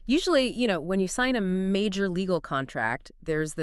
Usually, when you sign a major legal contract, there's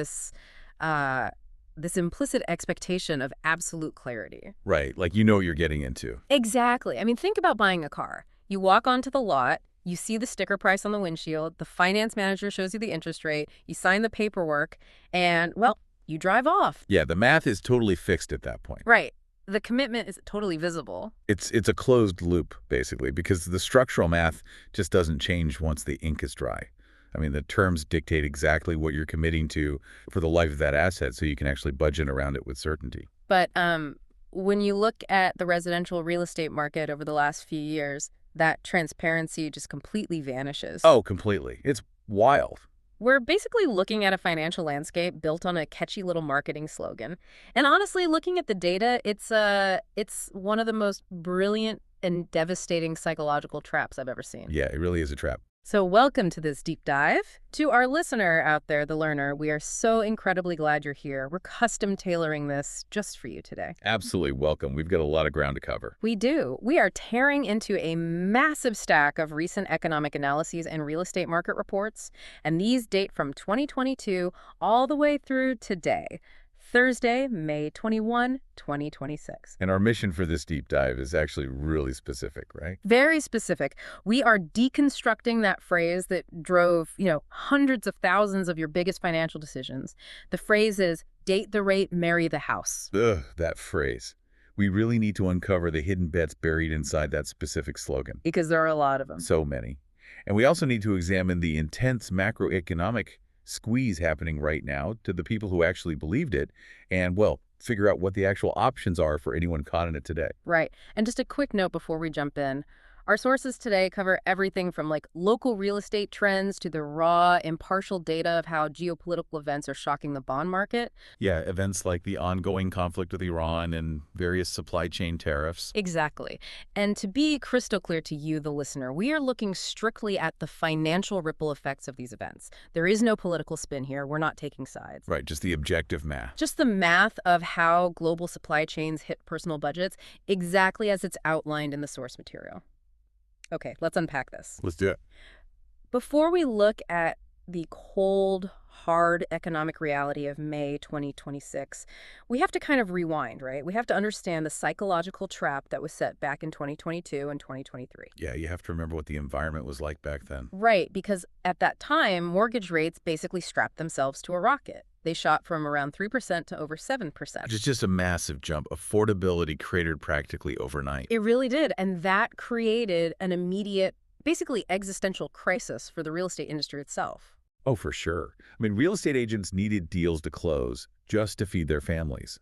uh, this implicit expectation of absolute clarity. Right, like you know what you're getting into. Exactly. I mean, think about buying a car. You walk onto the lot, you see the sticker price on the windshield, the finance manager shows you the interest rate, you sign the paperwork, and, well, you drive off. Yeah, the math is totally fixed at that point. Right. The commitment is totally visible. It's a closed loop, basically, because the structural math just doesn't change once the ink is dry. I mean, the terms dictate exactly what you're committing to for the life of that asset, so you can actually budget around it with certainty. But when you look at the residential real estate market over the last few years, that transparency just completely vanishes. Oh, completely. It's wild. We're basically looking at a financial landscape built on a catchy little marketing slogan. And honestly, looking at the data, it's one of the most brilliant and devastating psychological traps I've ever seen. Yeah, it really is a trap. So welcome to this deep dive. To our listener out there, the learner, we are so incredibly glad you're here. We're custom tailoring this just for you today. Absolutely welcome. We've got a lot of ground to cover. We do. We are tearing into a massive stack of recent economic analyses and real estate market reports, and these date from 2022 all the way through today. Thursday, May 21, 2026. And our mission for this deep dive is actually really specific, right? Very specific. We are deconstructing that phrase that drove, hundreds of thousands of your biggest financial decisions. The phrase is, date the rate, marry the house. Ugh, that phrase. We really need to uncover the hidden bets buried inside that specific slogan. Because there are a lot of them. So many. And we also need to examine the intense macroeconomic squeeze happening right now to the people who actually believed it and, well, figure out what the actual options are for anyone caught in it today. Right. And just a quick note before we jump in. Our sources today cover everything from local real estate trends to the raw, impartial data of how geopolitical events are shocking the bond market. Yeah, events like the ongoing conflict with Iran and various supply chain tariffs. Exactly. And to be crystal clear to you, the listener, we are looking strictly at the financial ripple effects of these events. There is no political spin here. We're not taking sides. Right, just the objective math. Just the math of how global supply chains hit personal budgets, exactly as it's outlined in the source material. Okay, let's unpack this. Let's do it. Before we look at the cold, hard economic reality of May 2026, we have to kind of rewind, right? We have to understand the psychological trap that was set back in 2022 and 2023. Yeah, you have to remember what the environment was like back then. Right, because at that time, mortgage rates basically strapped themselves to a rocket. They shot from around 3% to over 7%. Which is just a massive jump. Affordability cratered practically overnight. It really did, and that created an immediate, basically existential crisis for the real estate industry itself. Oh, for sure. I mean, real estate agents needed deals to close just to feed their families.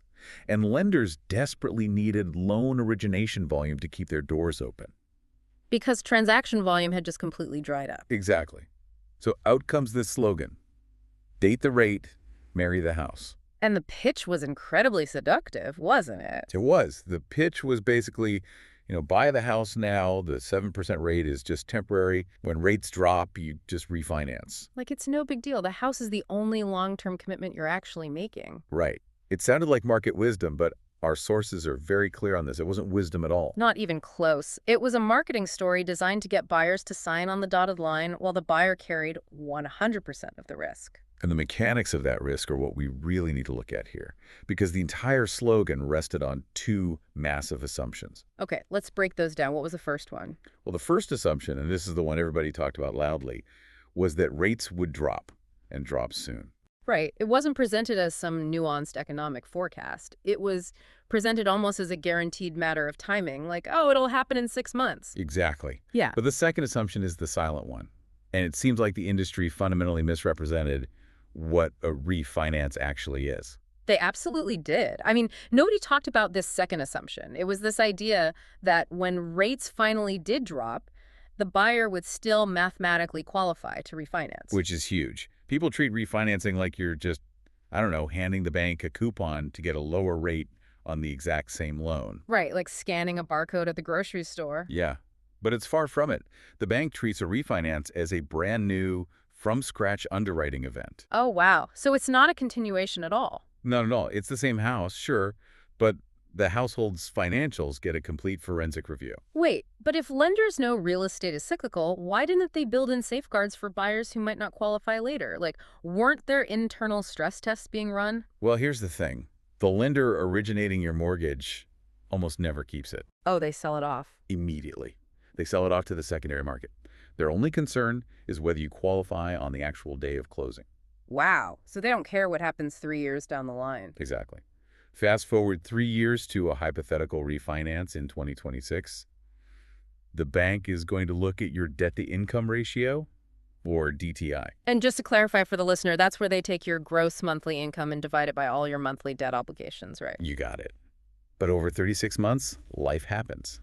And lenders desperately needed loan origination volume to keep their doors open. Because transaction volume had just completely dried up. Exactly. So out comes this slogan: date the rate, marry the house. And the pitch was incredibly seductive, wasn't it? It was. The pitch was basically, buy the house now. The 7% rate is just temporary. When rates drop, you just refinance. It's no big deal. The house is the only long-term commitment you're actually making. Right. It sounded like market wisdom, but our sources are very clear on this. It wasn't wisdom at all. Not even close. It was a marketing story designed to get buyers to sign on the dotted line while the buyer carried 100% of the risk. And the mechanics of that risk are what we really need to look at here, because the entire slogan rested on two massive assumptions. Okay, let's break those down. What was the first one? Well, the first assumption, and this is the one everybody talked about loudly, was that rates would drop, and drop soon. Right. It wasn't presented as some nuanced economic forecast. It was presented almost as a guaranteed matter of timing, it'll happen in 6 months. Exactly. Yeah. But the second assumption is the silent one. And it seems like the industry fundamentally misrepresented what a refinance actually is. They absolutely did. I mean, nobody talked about this second assumption. It was this idea that when rates finally did drop, the buyer would still mathematically qualify to refinance. Which is huge. People treat refinancing like you're just, handing the bank a coupon to get a lower rate on the exact same loan. Right, like scanning a barcode at the grocery store. Yeah, but it's far from it. The bank treats a refinance as a brand new, from-scratch underwriting event. Oh, wow. So it's not a continuation at all. Not at all. It's the same house, sure, but The household's financials get a complete forensic review. Wait, but if lenders know real estate is cyclical, why didn't they build in safeguards for buyers who might not qualify later? Like, weren't there internal stress tests being run? Well, here's the thing. The lender originating your mortgage almost never keeps it Oh, they sell it off. immediately. They sell it off to the secondary market. Their only concern is whether you qualify on the actual day of closing. Wow. So they don't care what happens 3 years down the line. Exactly. Fast forward 3 years to a hypothetical refinance in 2026. The bank is going to look at your debt-to-income ratio, or DTI. And just to clarify for the listener, that's where they take your gross monthly income and divide it by all your monthly debt obligations, right? You got it. But over 36 months, life happens.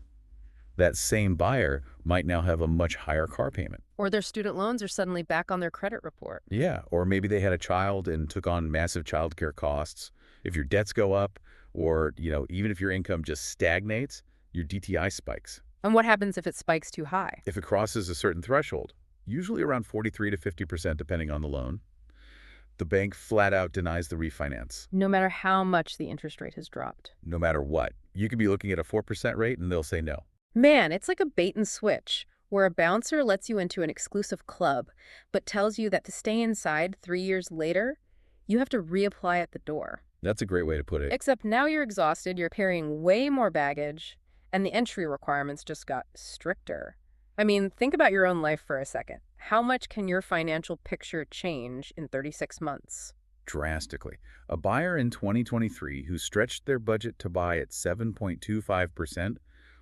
That same buyer might now have a much higher car payment. Or their student loans are suddenly back on their credit report. Yeah, or maybe they had a child and took on massive childcare costs. If your debts go up, or, even if your income just stagnates, your DTI spikes. And what happens if it spikes too high? If it crosses a certain threshold, usually around 43 to 50% depending on the loan, the bank flat out denies the refinance. No matter how much the interest rate has dropped. No matter what. You could be looking at a 4% rate and they'll say no. Man, it's like a bait and switch, where a bouncer lets you into an exclusive club, but tells you that to stay inside 3 years later, you have to reapply at the door. That's a great way to put it. Except now you're exhausted, you're carrying way more baggage, and the entry requirements just got stricter. I mean, think about your own life for a second. How much can your financial picture change in 36 months? Drastically. A buyer in 2023 who stretched their budget to buy at 7.25%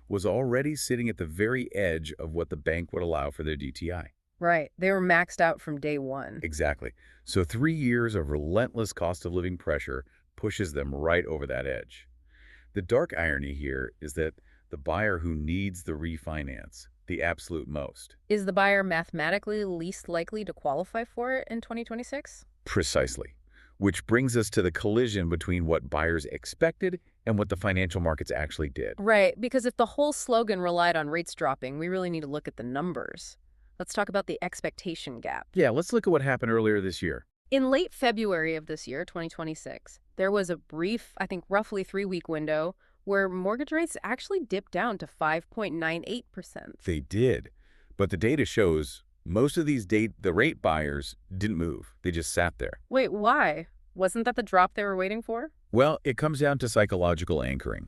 was already sitting at the very edge of what the bank would allow for their DTI. Right. They were maxed out from day one. Exactly. So 3 years of relentless cost of living pressure pushes them right over that edge. The dark irony here is that the buyer who needs the refinance the absolute most. Is the buyer mathematically least likely to qualify for it in 2026? Precisely. Which brings us to the collision between what buyers expected and what the financial markets actually did. Right, because if the whole slogan relied on rates dropping, we really need to look at the numbers. Let's talk about the expectation gap. Yeah, let's look at what happened earlier this year. In late February of this year, 2026, there was a brief, I think roughly 3-week window where mortgage rates actually dipped down to 5.98%. They did. But the data shows most of the rate buyers didn't move. They just sat there. Wait, why? Wasn't that the drop they were waiting for? Well, it comes down to psychological anchoring.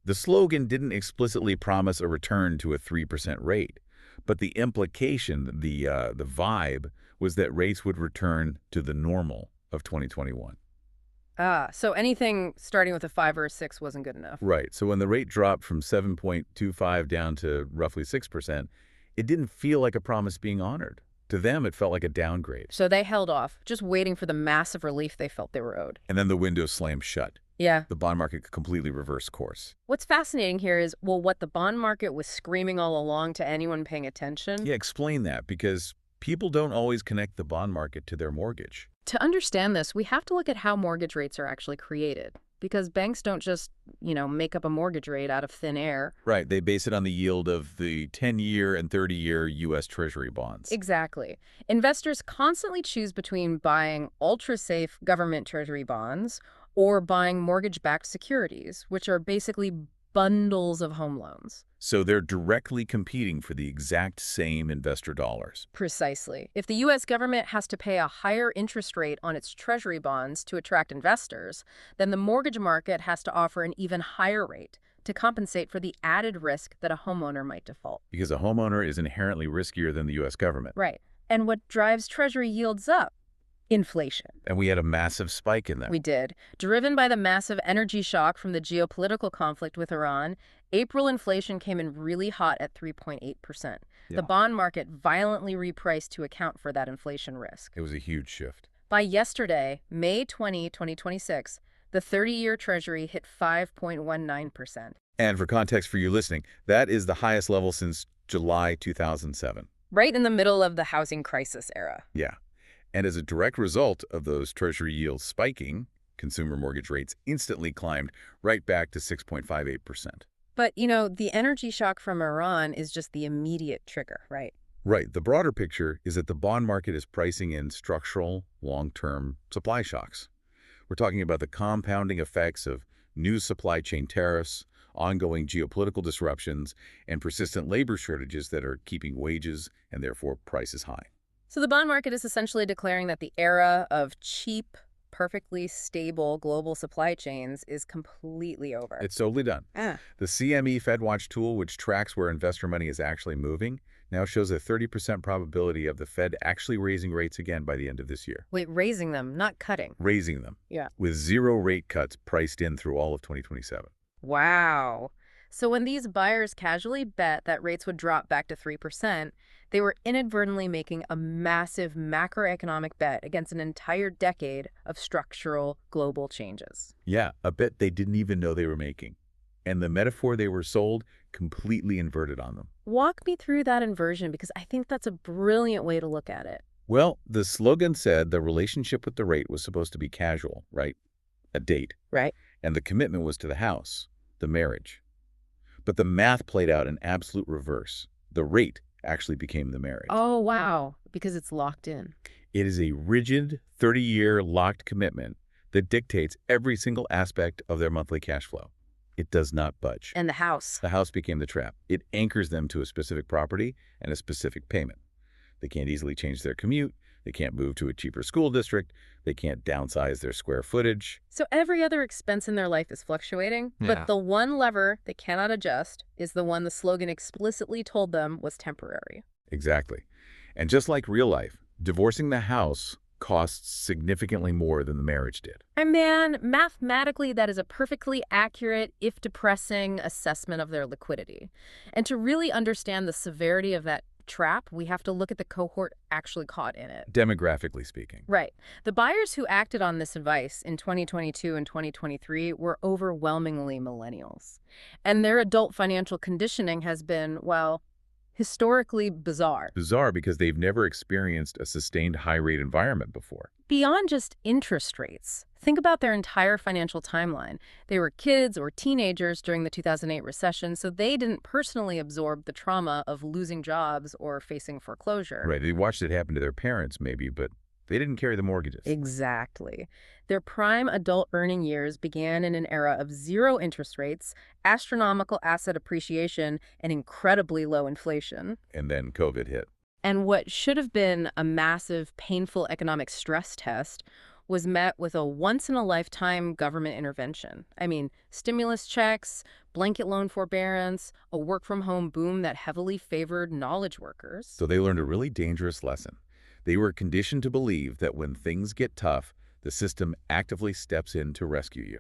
The slogan didn't explicitly promise a return to a 3% rate, but the implication, the vibe, was that rates would return to the normal of 2021. So anything starting with a 5 or a 6 wasn't good enough. Right. So when the rate dropped from 7.25 down to roughly 6%, it didn't feel like a promise being honored. To them, it felt like a downgrade. So they held off, just waiting for the massive relief they felt they were owed. And then the window slammed shut. Yeah. The bond market completely reversed course. What's fascinating here is, well, what the bond market was screaming all along to anyone paying attention. Yeah, explain that, because people don't always connect the bond market to their mortgage. To understand this, we have to look at how mortgage rates are actually created. Because banks don't just, make up a mortgage rate out of thin air. Right. They base it on the yield of the 10-year and 30-year U.S. Treasury bonds. Exactly. Investors constantly choose between buying ultra-safe government Treasury bonds or buying mortgage-backed securities, which are basically bundles of home loans. So they're directly competing for the exact same investor dollars. Precisely. If the U.S. government has to pay a higher interest rate on its Treasury bonds to attract investors, then the mortgage market has to offer an even higher rate to compensate for the added risk that a homeowner might default. Because a homeowner is inherently riskier than the U.S. government. Right. And what drives Treasury yields up? Inflation. And we had a massive spike in that. We did. Driven by the massive energy shock from the geopolitical conflict with Iran, April inflation came in really hot at 3.8%. Yeah. The bond market violently repriced to account for that inflation risk. It was a huge shift. By yesterday, May 20, 2026, the 30-year Treasury hit 5.19%. And for context for you listening, that is the highest level since July 2007. Right in the middle of the housing crisis era. Yeah. And as a direct result of those Treasury yields spiking, consumer mortgage rates instantly climbed right back to 6.58%. But, the energy shock from Iran is just the immediate trigger, right? Right. The broader picture is that the bond market is pricing in structural, long-term supply shocks. We're talking about the compounding effects of new supply chain tariffs, ongoing geopolitical disruptions, and persistent labor shortages that are keeping wages and therefore prices high. So the bond market is essentially declaring that the era of cheap, perfectly stable global supply chains is completely over. It's totally done. Ah. The CME FedWatch tool, which tracks where investor money is actually moving, now shows a 30% probability of the Fed actually raising rates again by the end of this year. Wait, raising them, not cutting. Raising them. Yeah. With 0 rate cuts priced in through all of 2027. Wow. So when these buyers casually bet that rates would drop back to 3%, they were inadvertently making a massive macroeconomic bet against an entire decade of structural global changes. Yeah, a bet they didn't even know they were making. And the metaphor they were sold completely inverted on them. Walk me through that inversion because I think that's a brilliant way to look at it. Well, the slogan said the relationship with the rate was supposed to be casual, right? A date. Right. And the commitment was to the house, the marriage. But the math played out in absolute reverse. The rate actually became the marriage. Oh, wow. Because it's locked in. It is a rigid 30-year locked commitment that dictates every single aspect of their monthly cash flow. It does not budge. And the house. The house became the trap. It anchors them to a specific property and a specific payment. They can't easily change their commute. They can't move to a cheaper school district. They can't downsize their square footage. So every other expense in their life is fluctuating, but the one lever they cannot adjust is the one the slogan explicitly told them was temporary. Exactly. And just like real life, divorcing the house costs significantly more than the marriage did. And man, mathematically, that is a perfectly accurate, if depressing, assessment of their liquidity. And to really understand the severity of that trap, we have to look at the cohort actually caught in it. Demographically speaking. Right. The buyers who acted on this advice in 2022 and 2023 were overwhelmingly millennials. And their adult financial conditioning has been, well, historically bizarre. Bizarre because they've never experienced a sustained high-rate environment before. Beyond just interest rates, think about their entire financial timeline. They were kids or teenagers during the 2008 recession, so they didn't personally absorb the trauma of losing jobs or facing foreclosure. Right. They watched it happen to their parents, maybe, but they didn't carry the mortgages. Exactly. Their prime adult earning years began in an era of zero interest rates, astronomical asset appreciation, and incredibly low inflation. And then COVID hit. And what should have been a massive, painful economic stress test was met with a once-in-a-lifetime government intervention. I mean, stimulus checks, blanket loan forbearance, a work-from-home boom that heavily favored knowledge workers. So they learned a really dangerous lesson. They were conditioned to believe that when things get tough, the system actively steps in to rescue you.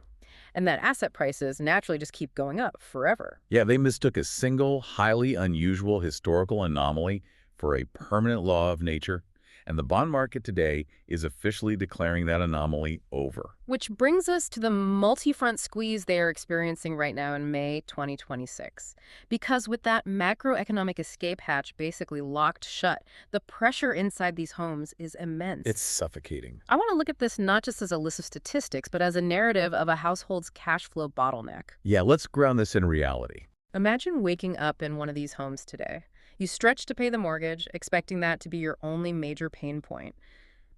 And that asset prices naturally just keep going up forever. Yeah, they mistook a single, highly unusual historical anomaly for a permanent law of nature, and the bond market today is officially declaring that anomaly over. Which brings us to the multi-front squeeze they are experiencing right now in May 2026. Because with that macroeconomic escape hatch basically locked shut, the pressure inside these homes is immense. It's suffocating. I want to look at this not just as a list of statistics, but as a narrative of a household's cash flow bottleneck. Yeah, let's ground this in reality. Imagine waking up in one of these homes today. You stretch to pay the mortgage, expecting that to be your only major pain point.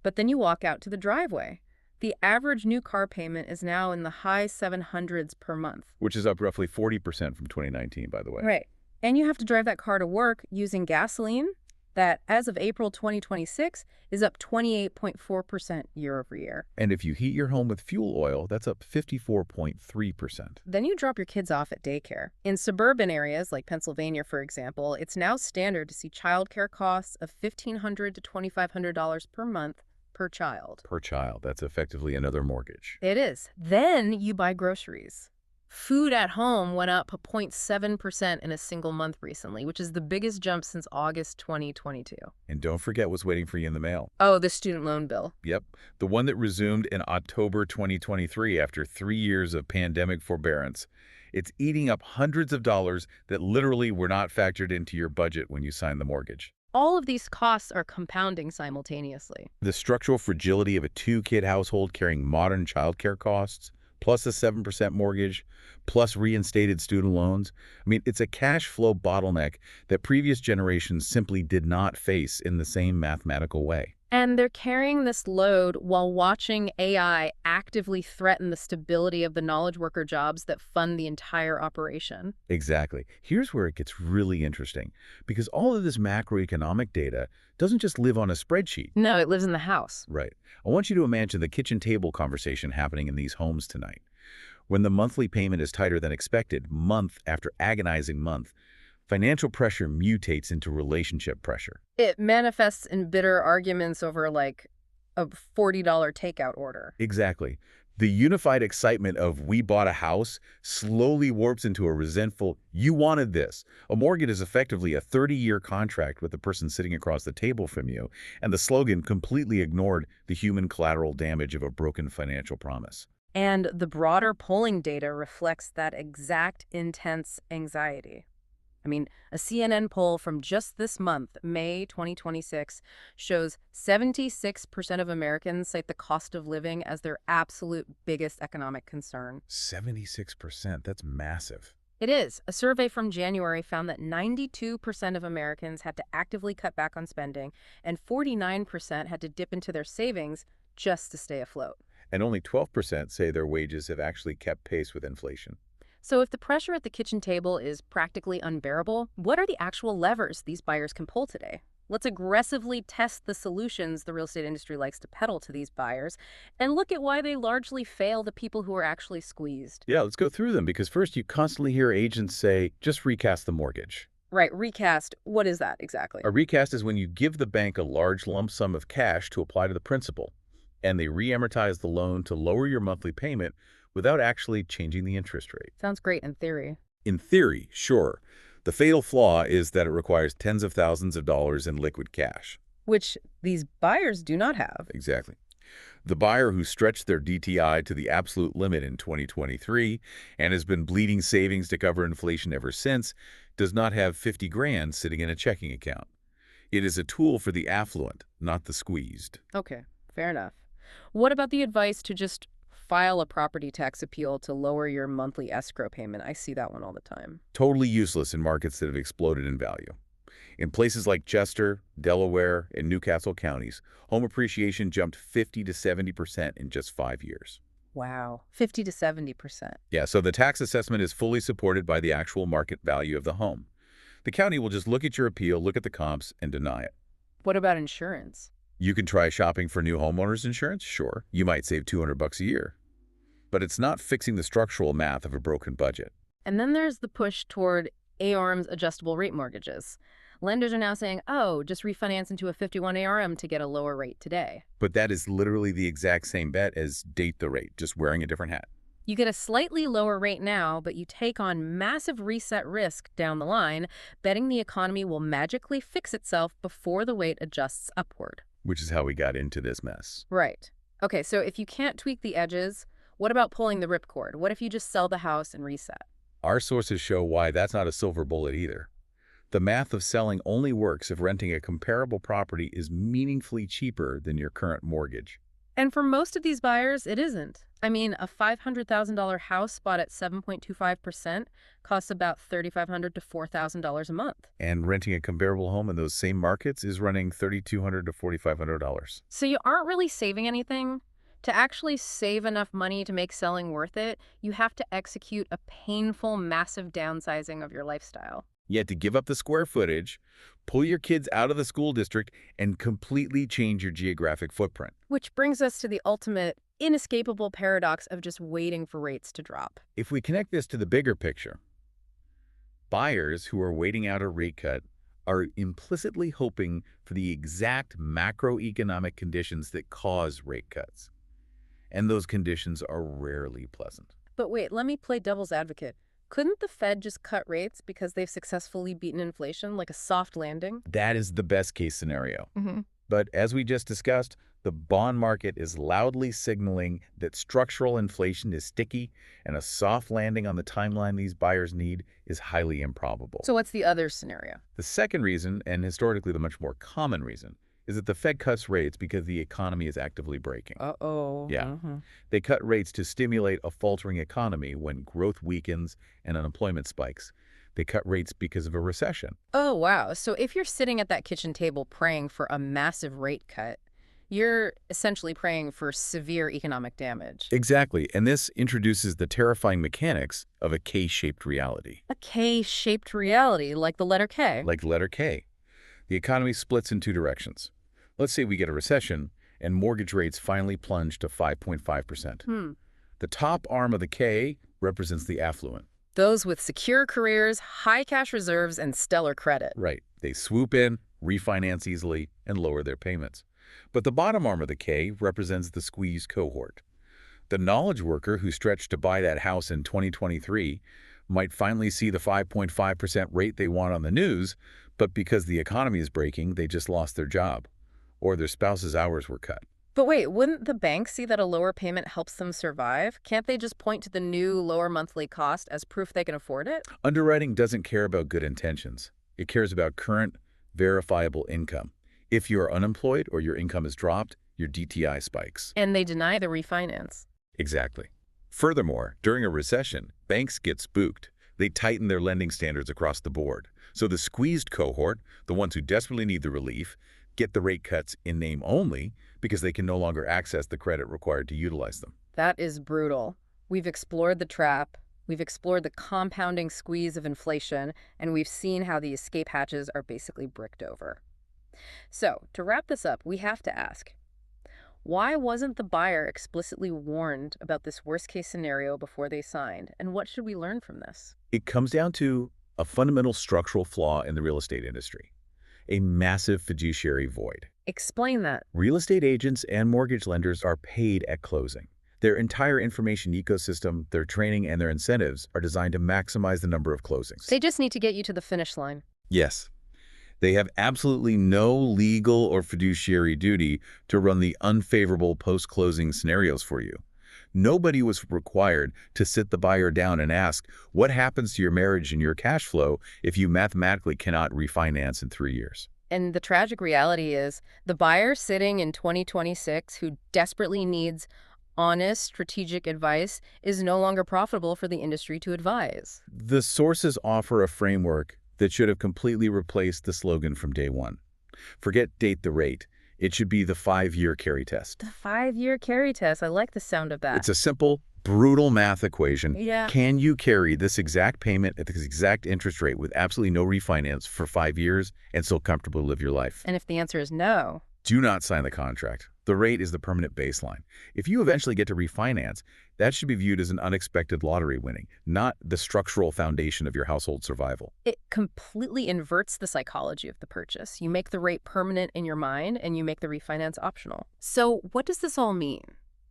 But then you walk out to the driveway. The average new car payment is now in the high 700s per month. Which is up roughly 40% from 2019, by the way. Right. And you have to drive that car to work using gasoline that, as of April 2026, is up 28.4% year over year. And if you heat your home with fuel oil, that's up 54.3%. Then you drop your kids off at daycare. In suburban areas like Pennsylvania, for example, it's now standard to see childcare costs of $1,500 to $2,500 per month per child. Per child. That's effectively another mortgage. It is. Then you buy groceries. Food at home went up 0.7% in a single month recently, which is the biggest jump since August 2022. And don't forget what's waiting for you in the mail. Oh, the student loan bill. Yep. The one that resumed in October 2023 after 3 years of pandemic forbearance. It's eating up hundreds of dollars that literally were not factored into your budget when you signed the mortgage. All of these costs are compounding simultaneously. The structural fragility of a two-kid household carrying modern childcare costs, plus a 7% mortgage, plus reinstated student loans. I mean, it's a cash flow bottleneck that previous generations simply did not face in the same mathematical way. And they're carrying this load while watching AI actively threaten the stability of the knowledge worker jobs that fund the entire operation. Exactly. Here's where it gets really interesting, because all of this macroeconomic data doesn't just live on a spreadsheet. No, it lives in the house. Right. I want you to imagine the kitchen table conversation happening in these homes tonight. When the monthly payment is tighter than expected, month after agonizing month, financial pressure mutates into relationship pressure. It manifests in bitter arguments over, like, a $40 takeout order. Exactly. The unified excitement of "we bought a house" slowly warps into a resentful "you wanted this." A mortgage is effectively a 30-year contract with the person sitting across the table from you, and the slogan completely ignored the human collateral damage of a broken financial promise. And the broader polling data reflects that exact intense anxiety. I mean, a CNN poll from just this month, May 2026, shows 76% of Americans cite the cost of living as their absolute biggest economic concern. 76%, that's massive. It is. A survey from January found that 92% of Americans had to actively cut back on spending, and 49% had to dip into their savings just to stay afloat. And only 12% say their wages have actually kept pace with inflation. So if the pressure at the kitchen table is practically unbearable, what are the actual levers these buyers can pull today? Let's aggressively test the solutions the real estate industry likes to peddle to these buyers and look at why they largely fail the people who are actually squeezed. Yeah, let's go through them, because first you constantly hear agents say, just recast the mortgage. Right, recast. What is that exactly? A recast is when you give the bank a large lump sum of cash to apply to the principal, and they re-amortize the loan to lower your monthly payment without actually changing the interest rate. Sounds great in theory. In theory, sure. The fatal flaw is that it requires tens of thousands of dollars in liquid cash. Which these buyers do not have. Exactly. The buyer who stretched their DTI to the absolute limit in 2023 and has been bleeding savings to cover inflation ever since does not have 50 grand sitting in a checking account. It is a tool for the affluent, not the squeezed. Okay, fair enough. What about the advice to just file a property tax appeal to lower your monthly escrow payment? I see that one all the time. Totally useless in markets that have exploded in value. In places like Chester, Delaware, and Newcastle counties, home appreciation jumped 50 to 70% in just 5 years. Wow, 50 to 70%. Yeah, so the tax assessment is fully supported by the actual market value of the home. The county will just look at your appeal, look at the comps, and deny it. What about insurance? You can try shopping for new homeowners insurance, sure. You might save $200 a year. But it's not fixing the structural math of a broken budget. And then there's the push toward ARM's adjustable rate mortgages. Lenders are now saying, oh, just refinance into a 51 ARM to get a lower rate today. But that is literally the exact same bet as date the rate, just wearing a different hat. You get a slightly lower rate now, but you take on massive reset risk down the line, betting the economy will magically fix itself before the rate adjusts upward. Which is how we got into this mess. Right. Okay, so if you can't tweak the edges, what about pulling the ripcord? What if you just sell the house and reset? Our sources show why that's not a silver bullet either. The math of selling only works if renting a comparable property is meaningfully cheaper than your current mortgage. And for most of these buyers, it isn't. I mean, a $500,000 house bought at 7.25% costs about $3,500 to $4,000 a month. And renting a comparable home in those same markets is running $3,200 to $4,500. So you aren't really saving anything. To actually save enough money to make selling worth it, you have to execute a painful, massive downsizing of your lifestyle. You had to give up the square footage, pull your kids out of the school district, and completely change your geographic footprint. Which brings us to the ultimate, inescapable paradox of just waiting for rates to drop. If we connect this to the bigger picture, buyers who are waiting out a rate cut are implicitly hoping for the exact macroeconomic conditions that cause rate cuts. And those conditions are rarely pleasant. But wait, let me play devil's advocate. Couldn't the Fed just cut rates because they've successfully beaten inflation, like a soft landing? That is the best case scenario. Mm-hmm. But as we just discussed, the bond market is loudly signaling that structural inflation is sticky and a soft landing on the timeline these buyers need is highly improbable. So what's the other scenario? The second reason, and historically the much more common reason, is that the Fed cuts rates because the economy is actively breaking. Uh-oh. Yeah. They cut rates to stimulate a faltering economy when growth weakens and unemployment spikes. They cut rates because of a recession. Oh, wow. So if you're sitting at that kitchen table praying for a massive rate cut, You're essentially praying for severe economic damage. Exactly, and this introduces the terrifying mechanics of a K-shaped reality. A K-shaped reality, like the letter K. Like the letter K. The economy splits in two directions. Let's say we get a recession, and mortgage rates finally plunge to 5.5%. The top arm of the K represents the affluent. Those with secure careers, high cash reserves, and stellar credit. Right. They swoop in, refinance easily, and lower their payments. But the bottom arm of the K represents the squeezed cohort. The knowledge worker who stretched to buy that house in 2023 might finally see the 5.5% rate they want on the news, but because the economy is breaking, they just lost their job, or their spouse's hours were cut. But wait, wouldn't the bank see that a lower payment helps them survive? Can't they just point to the new lower monthly cost as proof they can afford it? Underwriting doesn't care about good intentions. It cares about current, verifiable income. If you are unemployed or your income is dropped, your DTI spikes. And they deny the refinance. Exactly. Furthermore, during a recession, banks get spooked. They tighten their lending standards across the board. So the squeezed cohort, the ones who desperately need the relief, get the rate cuts in name only because they can no longer access the credit required to utilize them. That is brutal. We've explored the trap, we've explored the compounding squeeze of inflation, and we've seen how the escape hatches are basically bricked over. So, to wrap this up, we have to ask, why wasn't the buyer explicitly warned about this worst-case scenario before they signed, and what should we learn from this? It comes down to a fundamental structural flaw in the real estate industry, a massive fiduciary void. Explain that. Real estate agents and mortgage lenders are paid at closing. Their entire information ecosystem, their training, and their incentives are designed to maximize the number of closings. They just need to get you to the finish line. Yes. They have absolutely no legal or fiduciary duty to run the unfavorable post-closing scenarios for you. Nobody was required to sit the buyer down and ask, what happens to your marriage and your cash flow if you mathematically cannot refinance in 3 years? And the tragic reality is, the buyer sitting in 2026 who desperately needs honest, strategic advice is no longer profitable for the industry to advise. The sources offer a framework that should have completely replaced the slogan from day one. Forget date the rate. It should be the 5-year carry test. The 5-year carry test. I like the sound of that. It's a simple, brutal math equation. Yeah. Can you carry this exact payment at this exact interest rate with absolutely no refinance for 5 years and still comfortably live your life? And if the answer is no, do not sign the contract. The rate is the permanent baseline. If you eventually get to refinance, that should be viewed as an unexpected lottery winning, not the structural foundation of your household survival. it completely inverts the psychology of the purchase. You make the rate permanent in your mind, and you make the refinance optional. So what does this all mean?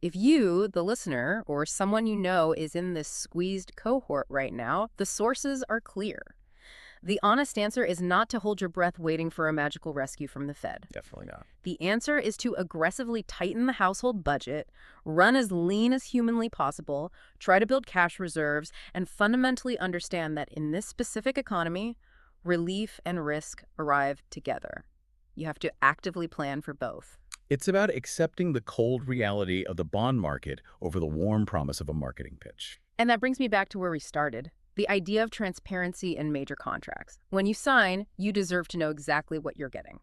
If you, the listener, or someone you know is in this squeezed cohort right now, the sources are clear. The honest answer is not to hold your breath waiting for a magical rescue from the Fed. Definitely not. The answer is to aggressively tighten the household budget, run as lean as humanly possible, try to build cash reserves, and fundamentally understand that in this specific economy, relief and risk arrive together. You have to actively plan for both. It's about accepting the cold reality of the bond market over the warm promise of a marketing pitch. And that brings me back to where we started. The idea of transparency in major contracts. When you sign, you deserve to know exactly what you're getting.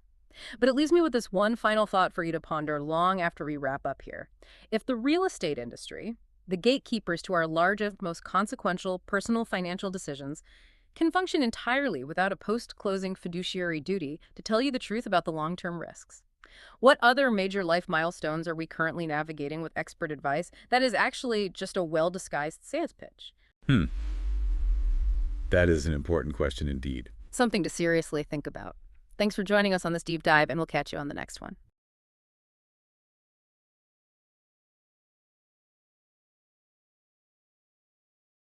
But it leaves me with this one final thought for you to ponder long after we wrap up here. If the real estate industry, the gatekeepers to our largest, most consequential personal financial decisions, can function entirely without a post-closing fiduciary duty to tell you the truth about the long-term risks, what other major life milestones are we currently navigating with expert advice that is actually just a well-disguised sales pitch? That is an important question indeed. Something to seriously think about. Thanks for joining us on this deep dive, and we'll catch you on the next one.